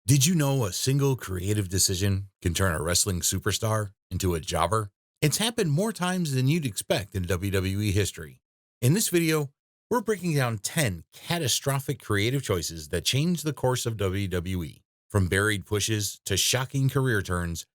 Did you know a single creative decision can turn a wrestling superstar into a jobber? It's happened more times than you'd expect in WWE history. In this video, we're breaking down 10 catastrophic creative choices that changed the course of WWE. From buried pushes to shocking career turns,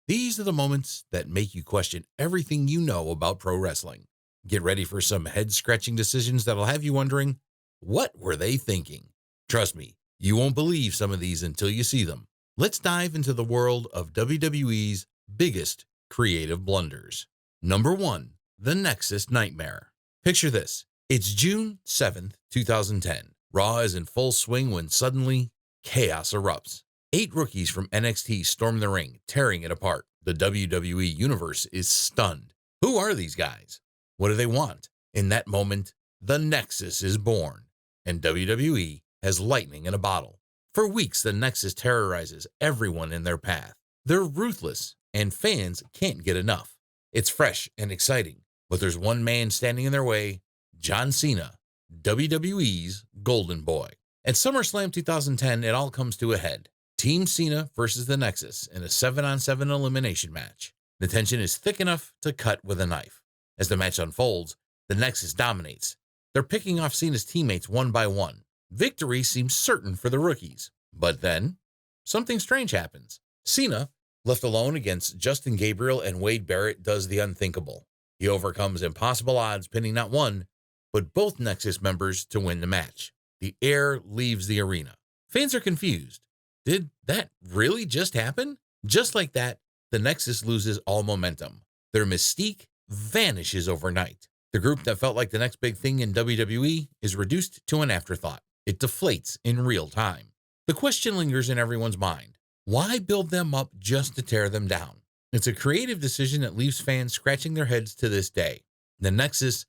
these are the moments that make you question everything you know about pro wrestling. Get ready for some head-scratching decisions that'll have you wondering, what were they thinking? Trust me, you won't believe some of these until you see them. Let's dive into the world of WWE's biggest creative blunders. Number 1. The Nexus Nightmare. Picture this. It's June 7th, 2010. Raw is in full swing when suddenly, chaos erupts. 8 rookies from NXT storm the ring, tearing it apart. The WWE Universe is stunned. Who are these guys? What do they want? In that moment, the Nexus is born, and WWE has lightning in a bottle. For weeks, the Nexus terrorizes everyone in their path. They're ruthless, and fans can't get enough. It's fresh and exciting, but there's one man standing in their way, John Cena, WWE's Golden Boy. At SummerSlam 2010, it all comes to a head. Team Cena versus the Nexus in a 7-on-7 elimination match. The tension is thick enough to cut with a knife. As the match unfolds, the Nexus dominates. They're picking off Cena's teammates one by one. Victory seems certain for the rookies. But then, something strange happens. Cena, left alone against Justin Gabriel and Wade Barrett, does the unthinkable. He overcomes impossible odds, pinning not one, but both Nexus members to win the match. The air leaves the arena. Fans are confused. Did that really just happen? Just like that, the Nexus loses all momentum. Their mystique vanishes overnight. The group that felt like the next big thing in WWE is reduced to an afterthought. It deflates in real time. The question lingers in everyone's mind. Why build them up just to tear them down? It's a creative decision that leaves fans scratching their heads to this day. The Nexus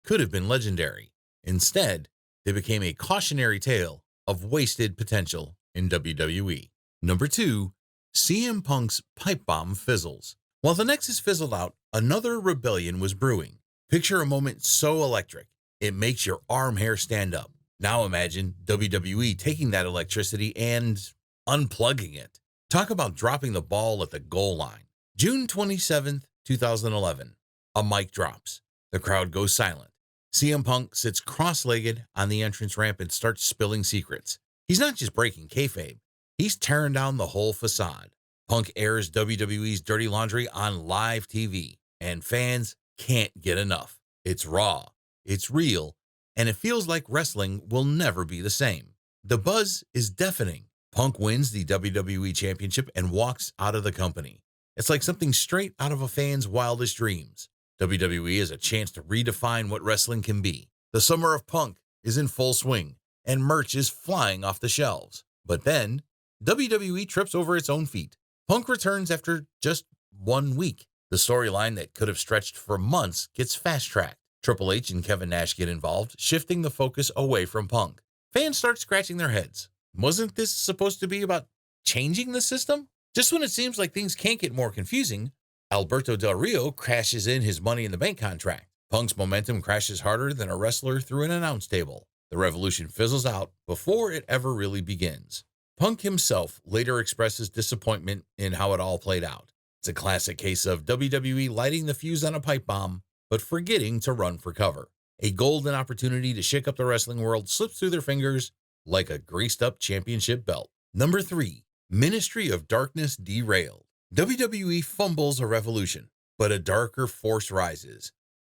could have been legendary. Instead, they became a cautionary tale of wasted potential in WWE. Number 2, CM Punk's pipe bomb fizzles. While the Nexus fizzled out, another rebellion was brewing. Picture a moment so electric, it makes your arm hair stand up. Now imagine WWE taking that electricity and unplugging it. Talk about dropping the ball at the goal line. June 27th, 2011. A mic drops. The crowd goes silent. CM Punk sits cross-legged on the entrance ramp and starts spilling secrets. He's not just breaking kayfabe. He's tearing down the whole facade. Punk airs WWE's dirty laundry on live TV, and fans can't get enough. It's raw, it's real, and it feels like wrestling will never be the same. The buzz is deafening. Punk wins the WWE Championship and walks out of the company. It's like something straight out of a fan's wildest dreams. WWE is a chance to redefine what wrestling can be. The summer of Punk is in full swing, and merch is flying off the shelves. But then, WWE trips over its own feet. Punk returns after just 1 week. The storyline that could have stretched for months gets fast-tracked. Triple H and Kevin Nash get involved, shifting the focus away from Punk. Fans start scratching their heads. Wasn't this supposed to be about changing the system? Just when it seems like things can't get more confusing, Alberto Del Rio crashes in his Money in the Bank contract. Punk's momentum crashes harder than a wrestler through an announce table. The revolution fizzles out before it ever really begins. Punk himself later expresses disappointment in how it all played out. It's a classic case of WWE lighting the fuse on a pipe bomb, but forgetting to run for cover. A golden opportunity to shake up the wrestling world slips through their fingers like a greased-up championship belt. Number 3, Ministry of Darkness derailed. WWE fumbles a revolution, but a darker force rises.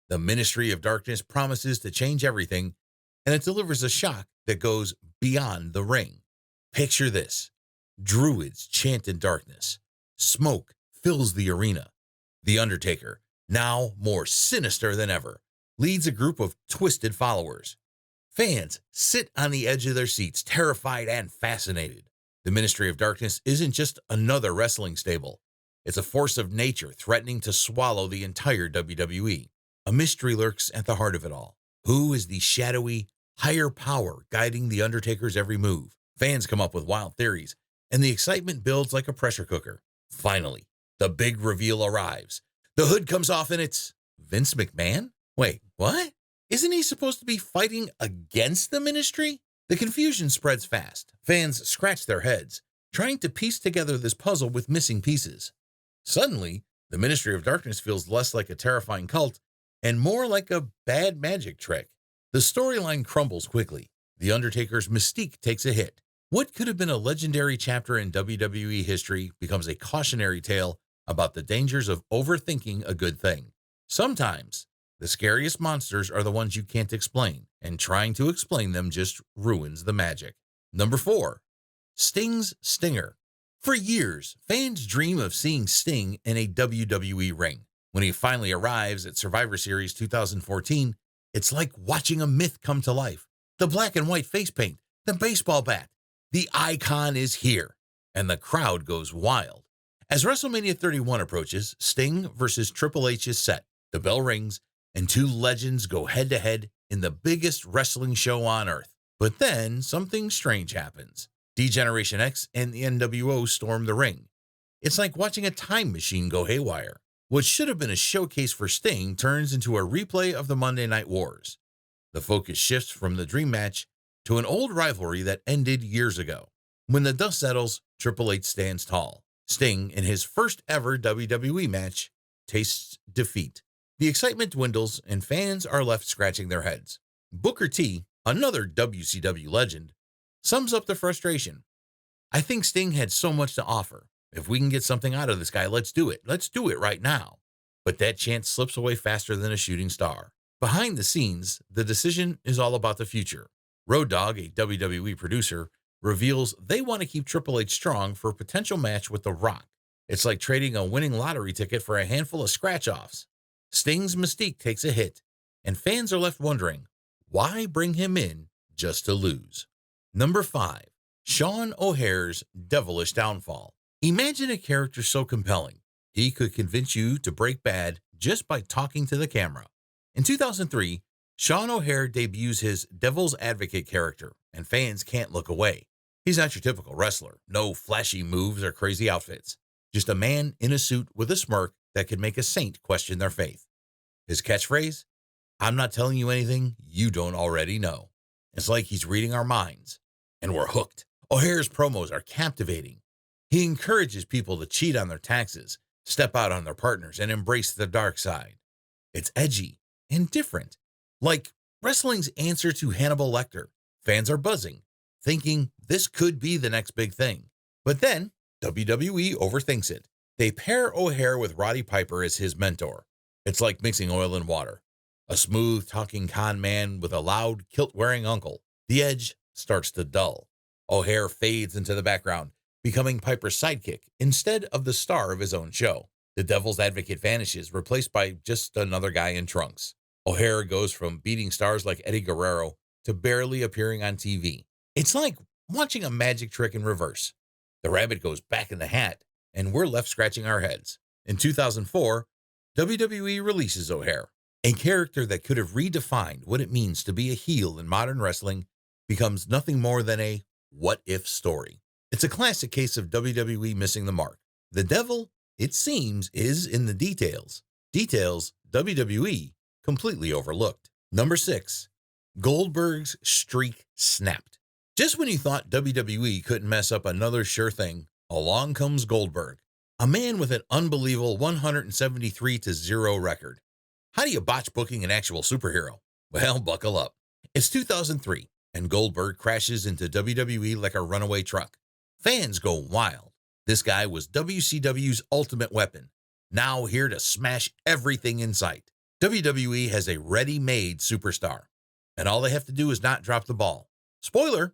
The Ministry of Darkness promises to change everything, and it delivers a shock that goes beyond the ring. Picture this. Druids chant in darkness. Smoke fills the arena. The Undertaker, now more sinister than ever, leads a group of twisted followers. Fans sit on the edge of their seats, terrified and fascinated. The Ministry of Darkness isn't just another wrestling stable. It's a force of nature threatening to swallow the entire WWE. A mystery lurks at the heart of it all. Who is the shadowy, higher power guiding The Undertaker's every move? Fans come up with wild theories, and the excitement builds like a pressure cooker. Finally, the big reveal arrives. The hood comes off and it's Vince McMahon? Wait, what? Isn't he supposed to be fighting against the Ministry? The confusion spreads fast. Fans scratch their heads, trying to piece together this puzzle with missing pieces. Suddenly, the Ministry of Darkness feels less like a terrifying cult and more like a bad magic trick. The storyline crumbles quickly. The Undertaker's mystique takes a hit. What could have been a legendary chapter in WWE history becomes a cautionary tale about the dangers of overthinking a good thing. Sometimes, the scariest monsters are the ones you can't explain, and trying to explain them just ruins the magic. Number 4. Sting's Stinger. For years, fans dream of seeing Sting in a WWE ring. When he finally arrives at Survivor Series 2014, it's like watching a myth come to life. The black and white face paint, the baseball bat, the icon is here, and the crowd goes wild. As WrestleMania 31 approaches, Sting versus Triple H is set. The bell rings, and two legends go head-to-head in the biggest wrestling show on earth. But then, something strange happens. D-Generation X and the NWO storm the ring. It's like watching a time machine go haywire. What should have been a showcase for Sting turns into a replay of the Monday Night Wars. The focus shifts from the dream match to an old rivalry that ended years ago. When the dust settles, Triple H stands tall. Sting, in his first ever WWE match, tastes defeat. The excitement dwindles and fans are left scratching their heads. Booker T, another WCW legend, sums up the frustration. I think Sting had so much to offer. If we can get something out of this guy, let's do it. Let's do it right now. But that chance slips away faster than a shooting star. Behind the scenes, the decision is all about the future. Road Dogg, a WWE producer, reveals they want to keep Triple H strong for a potential match with The Rock. It's like trading a winning lottery ticket for a handful of scratch-offs. Sting's mystique takes a hit, and fans are left wondering, why bring him in just to lose? Number 5. Sean O'Haire's devilish downfall. Imagine a character so compelling, he could convince you to break bad just by talking to the camera. In 2003, Sean O'Haire debuts his Devil's Advocate character, and fans can't look away. He's not your typical wrestler, no flashy moves or crazy outfits, just a man in a suit with a smirk that could make a saint question their faith. His catchphrase? I'm not telling you anything you don't already know. It's like he's reading our minds, and we're hooked. O'Haire's promos are captivating. He encourages people to cheat on their taxes, step out on their partners, and embrace the dark side. It's edgy and different. Like wrestling's answer to Hannibal Lecter. Fans are buzzing, thinking this could be the next big thing. But then, WWE overthinks it. They pair O'Haire with Roddy Piper as his mentor. It's like mixing oil and water. A smooth-talking con man with a loud, kilt-wearing uncle. The edge starts to dull. O'Haire fades into the background, becoming Piper's sidekick instead of the star of his own show. The Devil's Advocate vanishes, replaced by just another guy in trunks. O'Haire goes from beating stars like Eddie Guerrero to barely appearing on TV. It's like watching a magic trick in reverse. The rabbit goes back in the hat, and we're left scratching our heads. In 2004, WWE releases O'Haire. A character that could have redefined what it means to be a heel in modern wrestling becomes nothing more than a what-if story. It's a classic case of WWE missing the mark. The devil, it seems, is in the details. Details WWE completely overlooked. Number 6. Goldberg's streak snapped. Just when you thought WWE couldn't mess up another sure thing, along comes Goldberg, a man with an unbelievable 173-0 record. How do you botch booking an actual superhero? Well, buckle up. It's 2003, and Goldberg crashes into WWE like a runaway truck. Fans go wild. This guy was WCW's ultimate weapon, now here to smash everything in sight. WWE has a ready-made superstar, and all they have to do is not drop the ball. Spoiler,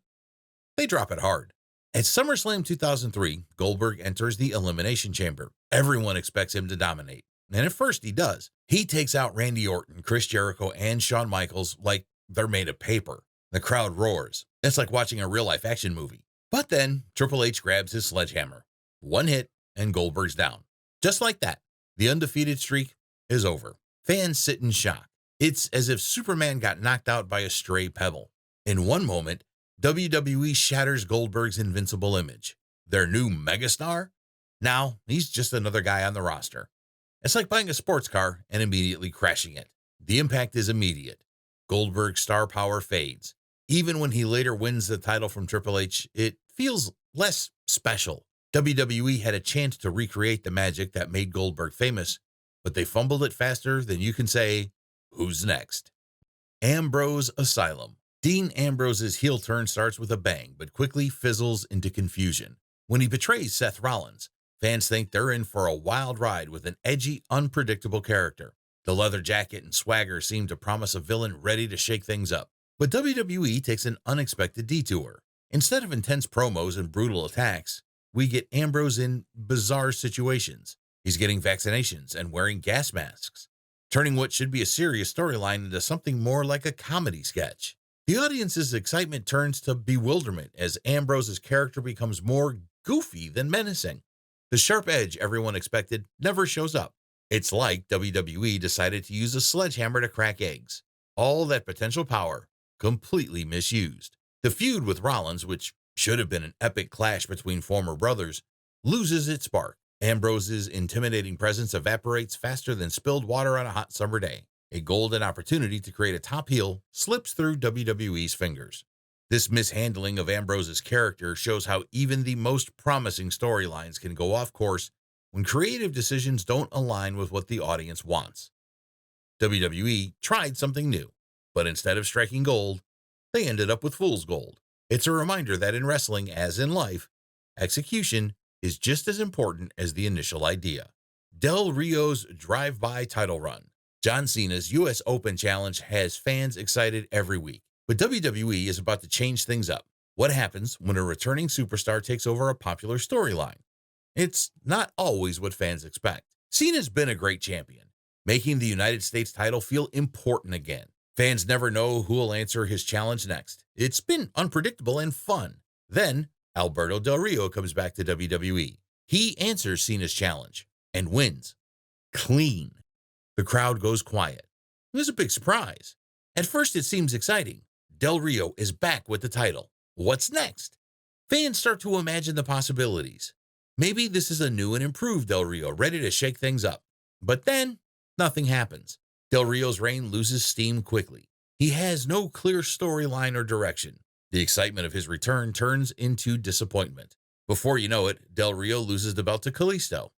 they drop it hard. At SummerSlam 2003, Goldberg enters the Elimination Chamber. Everyone expects him to dominate, and at first he does. He takes out Randy Orton, Chris Jericho, and Shawn Michaels like they're made of paper. The crowd roars. It's like watching a real-life action movie. But then Triple H grabs his sledgehammer. One hit, and Goldberg's down. Just like that, the undefeated streak is over. Fans sit in shock. It's as if Superman got knocked out by a stray pebble. In one moment, WWE shatters Goldberg's invincible image. Their new megastar? Now, he's just another guy on the roster. It's like buying a sports car and immediately crashing it. The impact is immediate. Goldberg's star power fades. Even when he later wins the title from Triple H, it feels less special. WWE had a chance to recreate the magic that made Goldberg famous, but they fumbled it faster than you can say, "Who's next?" Ambrose Asylum. Dean Ambrose's heel turn starts with a bang, but quickly fizzles into confusion. When he betrays Seth Rollins, fans think they're in for a wild ride with an edgy, unpredictable character. The leather jacket and swagger seem to promise a villain ready to shake things up. But WWE takes an unexpected detour. Instead of intense promos and brutal attacks, we get Ambrose in bizarre situations. He's getting vaccinations and wearing gas masks, turning what should be a serious storyline into something more like a comedy sketch. The audience's excitement turns to bewilderment as Ambrose's character becomes more goofy than menacing. The sharp edge everyone expected never shows up. It's like WWE decided to use a sledgehammer to crack eggs. All that potential power completely misused. The feud with Rollins, which should have been an epic clash between former brothers, loses its spark. Ambrose's intimidating presence evaporates faster than spilled water on a hot summer day. A golden opportunity to create a top heel slips through WWE's fingers. This mishandling of Ambrose's character shows how even the most promising storylines can go off course when creative decisions don't align with what the audience wants. WWE tried something new, but instead of striking gold, they ended up with fool's gold. It's a reminder that in wrestling, as in life, execution is just as important as the initial idea. Del Rio's drive-by title run. John Cena's U.S. Open Challenge has fans excited every week, but WWE is about to change things up. What happens when a returning superstar takes over a popular storyline? It's not always what fans expect. Cena's been a great champion, making the United States title feel important again. Fans never know who will answer his challenge next. It's been unpredictable and fun. Then, Alberto Del Rio comes back to WWE. He answers Cena's challenge and wins. Clean. The crowd goes quiet. It was a big surprise. At first, it seems exciting. Del Rio is back with the title. What's next? Fans start to imagine the possibilities. Maybe this is a new and improved Del Rio, ready to shake things up. But then, nothing happens. Del Rio's reign loses steam quickly. He has no clear storyline or direction. The excitement of his return turns into disappointment. Before you know it, Del Rio loses the belt to Kalisto.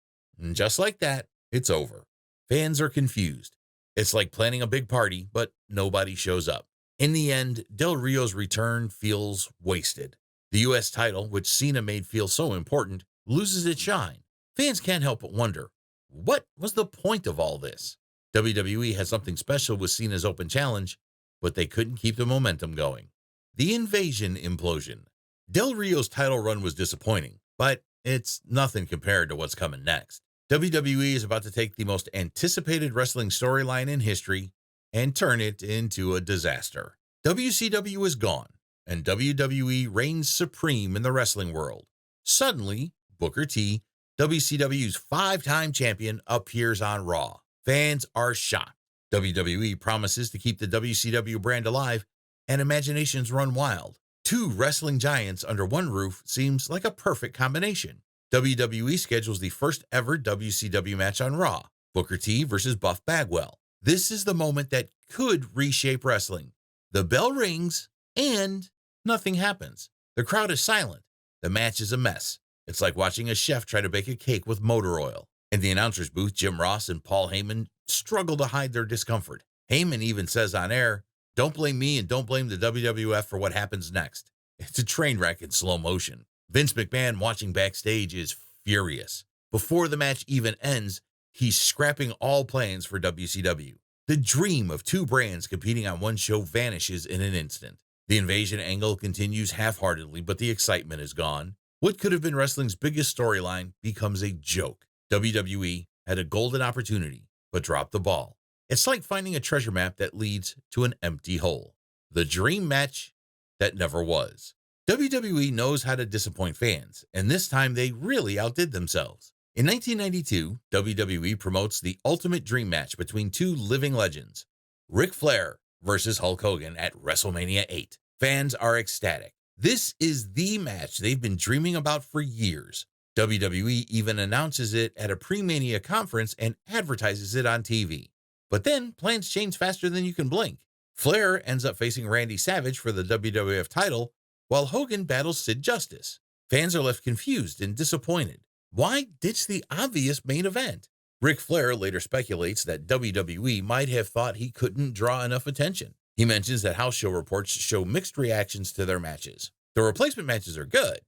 And just like that, it's over. Fans are confused. It's like planning a big party, but nobody shows up. In the end, Del Rio's return feels wasted. The U.S. title, which Cena made feel so important, loses its shine. Fans can't help but wonder, what was the point of all this? WWE had something special with Cena's Open Challenge, but they couldn't keep the momentum going. The Invasion implosion. Del Rio's title run was disappointing, but it's nothing compared to what's coming next. WWE is about to take the most anticipated wrestling storyline in history and turn it into a disaster. WCW is gone, and WWE reigns supreme in the wrestling world. Suddenly, Booker T, WCW's five-time champion, appears on Raw. Fans are shocked. WWE promises to keep the WCW brand alive, and imaginations run wild. Two wrestling giants under one roof seems like a perfect combination. WWE schedules the first ever WCW match on Raw, Booker T versus Buff Bagwell. This is the moment that could reshape wrestling. The bell rings, and nothing happens. The crowd is silent. The match is a mess. It's like watching a chef try to bake a cake with motor oil. In the announcer's booth, Jim Ross and Paul Heyman struggle to hide their discomfort. Heyman even says on air, "Don't blame me and don't blame the WWF for what happens next." It's a train wreck in slow motion. Vince McMahon, watching backstage, is furious. Before the match even ends, he's scrapping all plans for WCW. The dream of two brands competing on one show vanishes in an instant. The invasion angle continues half-heartedly, but the excitement is gone. What could have been wrestling's biggest storyline becomes a joke. WWE had a golden opportunity, but dropped the ball. It's like finding a treasure map that leads to an empty hole. The dream match that never was. WWE knows how to disappoint fans, and this time they really outdid themselves. In 1992, WWE promotes the ultimate dream match between two living legends, Ric Flair versus Hulk Hogan at WrestleMania 8. Fans are ecstatic. This is the match they've been dreaming about for years. WWE even announces it at a pre-Mania conference and advertises it on TV. But then plans change faster than you can blink. Flair ends up facing Randy Savage for the WWF title, while Hogan battles Sid Justice. Fans are left confused and disappointed. Why ditch the obvious main event? Ric Flair later speculates that WWE might have thought he couldn't draw enough attention. He mentions that house show reports show mixed reactions to their matches. The replacement matches are good,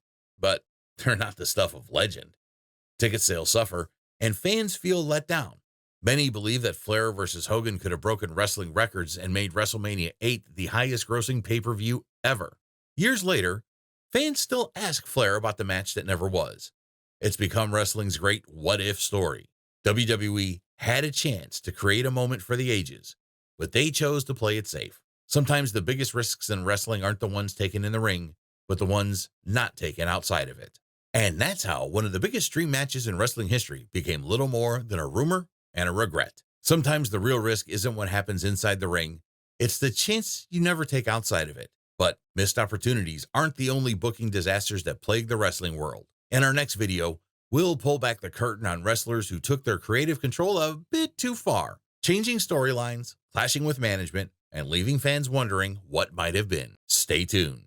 but they're not the stuff of legend. Ticket sales suffer, and fans feel let down. Many believe that Flair versus Hogan could have broken wrestling records and made WrestleMania 8 the highest grossing pay-per-view ever. Years later, fans still ask Flair about the match that never was. It's become wrestling's great what-if story. WWE had a chance to create a moment for the ages, but they chose to play it safe. Sometimes the biggest risks in wrestling aren't the ones taken in the ring, but the ones not taken outside of it. And that's how one of the biggest dream matches in wrestling history became little more than a rumor and a regret. Sometimes the real risk isn't what happens inside the ring, it's the chance you never take outside of it. But missed opportunities aren't the only booking disasters that plague the wrestling world. In our next video, we'll pull back the curtain on wrestlers who took their creative control a bit too far, changing storylines, clashing with management, and leaving fans wondering what might have been. Stay tuned.